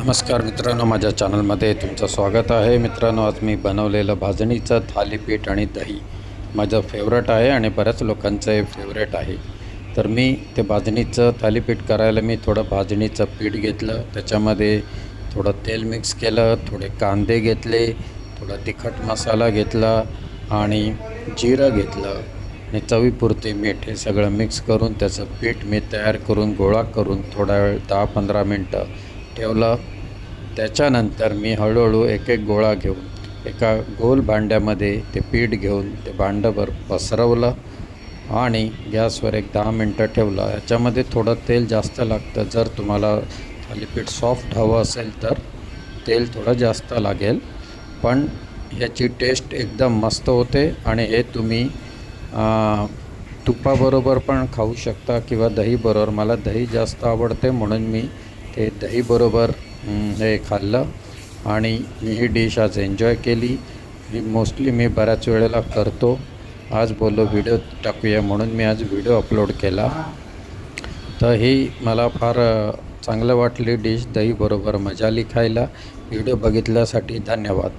नमस्कार मित्रांनो, माझ्या चॅनलमध्ये तुमचं स्वागत आहे. मित्रांनो, आज मी बनवलेलं भाजणीचं थालीपीठ आणि दही माझं फेवरेट आहे आणि बऱ्याच लोकांचं हे फेवरेट आहे. तर मी ते भाजणीचं थालीपीठ करायला मी थोडं भाजणीचं पीठ घेतलं, त्याच्यामध्ये थोडं तेल मिक्स केलं, थोडे कांदे घेतले, थोडा तिखट मसाला घेतला आणि जिरं घेतलं आणि चवीपुरते मीठ हे सगळं मिक्स करून त्याचं पीठ मी तयार करून गोळा करून थोडा वेळ 10-15 मिनटं ठेवलं. त्याच्यानंतर मी हळूहळू एक एक गोळा घेऊन एका गोल भांड्यामध्ये ते पीठ घेऊन ते भांडंभर पसरवलं आणि गॅसवर एक 10 मिनटं ठेवलं. ह्याच्यामध्ये थोडं तेल जास्त लागतं. जर तुम्हाला थालीपीठ सॉफ्ट हवं असेल तर तेल थोडं जास्त लागेल, पण ह्याची टेस्ट एकदम मस्त होते आणि हे तुम्ही तुपाबरोबर पण खाऊ शकता किंवा दहीबरोबर. मला दही जास्त आवडते म्हणून मी ते दहीबरोबर हे खाल्लं आणि मी ही डिश आज एन्जॉय केली. मोस्टली मी बऱ्याच वेळेला करतो. आज बोललो व्हिडिओ टाकूया म्हणून मी आज व्हिडिओ अपलोड केला. तर ही मला फार चांगलं वाटली डिश दहीबरोबर. मजा आली खायला. व्हिडिओ बघितल्यासाठी धन्यवाद.